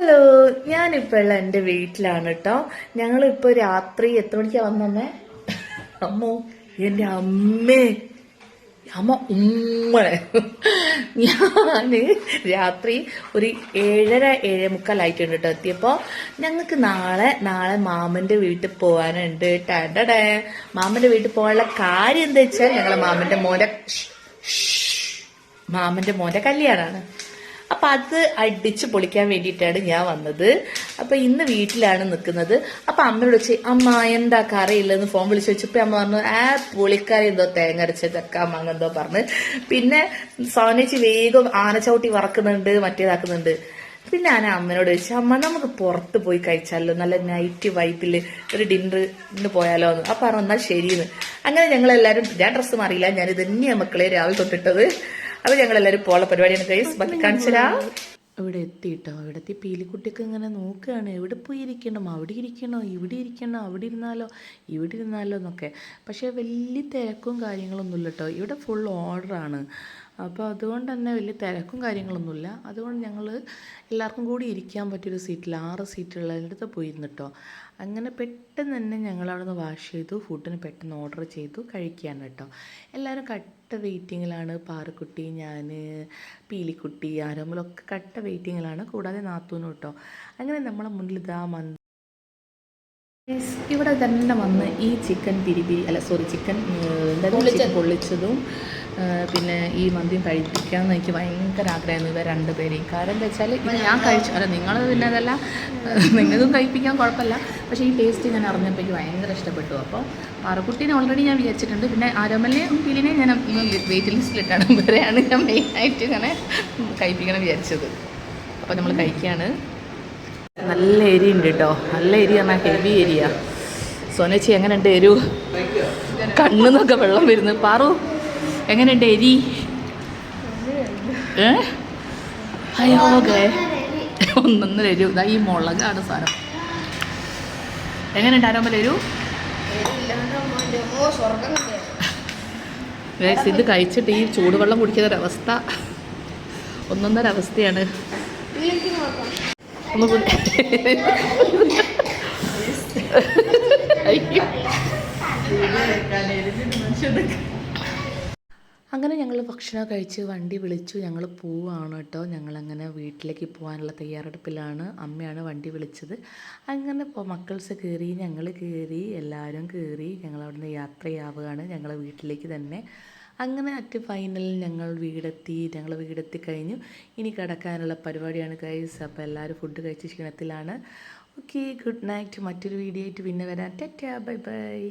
Hello, ഞാനിപ്പോൾ എൻ്റെ വീട്ടിലാണ് കേട്ടോ. ഞങ്ങളിപ്പോൾ രാത്രി എത്ര മണിക്കാ വന്നമ്മേ? അമ്മോ, എൻ്റെ അമ്മേ, അമ്മ ഉമ്മളെ ഞാന് രാത്രി ഒരു 7:30-7:45 കേട്ടോ എത്തിയപ്പോൾ. ഞങ്ങൾക്ക് നാളെ മാമന്റെ വീട്ടിൽ പോകാനുണ്ട്. ടടടേ, മാമന്റെ വീട്ടിൽ പോകാനുള്ള കാര്യം എന്താ വെച്ചാൽ ഞങ്ങളെ മാമന്റെ മോന്റെ കല്യാണമാണ്. അപ്പൊ അത് അടിച്ചു പൊളിക്കാൻ വേണ്ടിയിട്ടാണ് ഞാൻ വന്നത്. അപ്പൊ ഇന്ന് വീട്ടിലാണ് നിൽക്കുന്നത്. അപ്പൊ അമ്മയോട് വെച്ച് അമ്മ എന്താ കറിയില്ലെന്ന് ഫോൺ വിളിച്ചു വെച്ചപ്പോ അമ്മ പറഞ്ഞു പുളിക്കറി എന്തോ തേങ്ങ അരച്ച ചക്കാമ്മ എന്തോ പറഞ്ഞ്. പിന്നെ സോനേച്ചി വേഗം ആനച്ചവിട്ടി വറക്കുന്നുണ്ട്, മറ്റേതാക്കുന്നുണ്ട്. പിന്നെ ഞാൻ അമ്മനോട് ചോദിച്ചു അമ്മ നമുക്ക് പുറത്ത് പോയി കഴിച്ചാലോ, നല്ല നൈറ്റ് വൈബില് ഒരു ഡിന്നറിന് പോയാലോ എന്ന്. അപ്പൊ പറഞ്ഞു എന്നാൽ ശരിയെന്ന്. അങ്ങനെ ഞങ്ങളെല്ലാരും, ഞാൻ ഡ്രസ്സ് മാറിയില്ല, ഞാനിത് തന്നെയാ മക്കളെ രാവിലെ തൊട്ടിട്ടത്. അത് ഞങ്ങളെല്ലാവരും പോള പരിപാടിയാണ് ഗൈസ്. ബാക്കി കാണിച്ചരാ. ഇവിടെ എത്തിയിട്ടോ. ഇവിടെ എത്തി പീലിക്കുട്ടിയൊക്കെ ഇങ്ങനെ നോക്കുകയാണ്, എവിടെ പോയി ഇരിക്കണം, അവിടെ ഇരിക്കണോ, ഇവിടെ ഇരിക്കണോ, അവിടെ ഇരുന്നാലോ എന്നൊക്കെ. പക്ഷേ വലിയ തിരക്കും കാര്യങ്ങളൊന്നുമില്ല കേട്ടോ. ഇവിടെ ഫുൾ ഓർഡറാണ്. അപ്പോൾ അതുകൊണ്ട് തന്നെ വലിയ തിരക്കും കാര്യങ്ങളൊന്നുമില്ല. അതുകൊണ്ട് ഞങ്ങൾ എല്ലാവർക്കും കൂടി ഇരിക്കാൻ പറ്റിയൊരു സീറ്റിൽ 6 സീറ്റുള്ളതിൻ്റെ പോയിരുന്നു കേട്ടോ. അങ്ങനെ പെട്ടെന്ന് തന്നെ ഞങ്ങളവിടെ നിന്ന് വാഷ് ചെയ്തു, ഫുഡിന് പെട്ടെന്ന് ഓർഡർ ചെയ്തു കഴിക്കുകയാണ് കേട്ടോ. എല്ലാവരും കട്ട വെയിറ്റിങ്ങിലാണ്. പാറക്കുട്ടി, ഞാൻ, പീലിക്കുട്ടി, ആരോമലൊക്കെ കട്ട വെയിറ്റിങ്ങിലാണ്. കൂടാതെ നാത്തൂനും കേട്ടോ. അങ്ങനെ നമ്മളെ മുന്നിൽ ഇതാ ഇവിടെ തന്നെ വന്ന് ഈ ചിക്കൻ ചിക്കൻ പൊള്ളിച്ചതും പിന്നെ ഈ മന്തിയും കഴിപ്പിക്കാമെന്ന് എനിക്ക് ഭയങ്കര ആഗ്രഹമായിരുന്നു ഇവർ രണ്ടുപേരെയും. കാരണം എന്താ വെച്ചാൽ ഇത് ഞാൻ കഴിച്ചു, അല്ല നിങ്ങൾ പിന്നെ അതല്ല, നിങ്ങൾക്കും കഴിപ്പിക്കാൻ കുഴപ്പമില്ല. പക്ഷേ ഈ ടേസ്റ്റ് ഞാൻ അറിഞ്ഞപ്പോൾ എനിക്ക് ഭയങ്കര ഇഷ്ടപ്പെട്ടു. അപ്പോൾ പാറക്കുട്ടീനെ ഓൾറെഡി ഞാൻ വിചാരിച്ചിട്ടുണ്ട്. പിന്നെ ആരോമലിനെയും പീലിനെയും ഞാൻ വെയിറ്റ് ലിസ്റ്റിലിട്ടാണ്. ഇവരെയാണ് ഞാൻ മെയിനായിട്ട് ഇങ്ങനെ കഴിപ്പിക്കണം വിചാരിച്ചത്. അപ്പോൾ നമ്മൾ കഴിക്കുകയാണ്. നല്ല എരി ഉണ്ട് കേട്ടോ. നല്ല എരി പറഞ്ഞാൽ ഹെവി എരിയ. സോനച്ചി എങ്ങനെയുണ്ട് എരു? കണ്ണെന്നൊക്കെ വെള്ളം വരുന്നു. പാറു എങ്ങനെയുണ്ട് എരി? അയ്യോകെ ഒന്നൊന്നര എരു. ഇതാ ഈ മുളകാണ് സാധനം. എങ്ങനെയുണ്ട് ആരോമൽ എരു? ഇത് കഴിച്ചിട്ട് ഈ ചൂടുവെള്ളം കുടിക്കുന്നൊരവസ്ഥ ഒന്നൊന്നര അവസ്ഥയാണ്. അങ്ങനെ ഞങ്ങൾ ഭക്ഷണം കഴിച്ച് വണ്ടി വിളിച്ചു. ഞങ്ങൾ പോവാണ് കേട്ടോ. ഞങ്ങളങ്ങനെ വീട്ടിലേക്ക് പോകാനുള്ള തയ്യാറെടുപ്പിലാണ്. അമ്മയാണ് വണ്ടി വിളിച്ചത്. അങ്ങനെ മക്കൾസ് കയറി, ഞങ്ങൾ കയറി, എല്ലാവരും കയറി. ഞങ്ങളവിടുന്ന് യാത്രയാവുകയാണ് ഞങ്ങളെ വീട്ടിലേക്ക് തന്നെ. അങ്ങനെ ഫൈനലിൽ ഞങ്ങൾ വീടെത്തി കഴിഞ്ഞു. ഇനി കിടക്കാനുള്ള പരിപാടിയാണ് ഗൈസ്. അപ്പോൾ എല്ലാവരും ഫുഡ് കഴിച്ച് ക്ഷീണത്തിലാണ്. Okay, good night. മറ്റൊരു വീഡിയോ ആയിട്ട് പിന്നെ വരാം. Tata, bye by.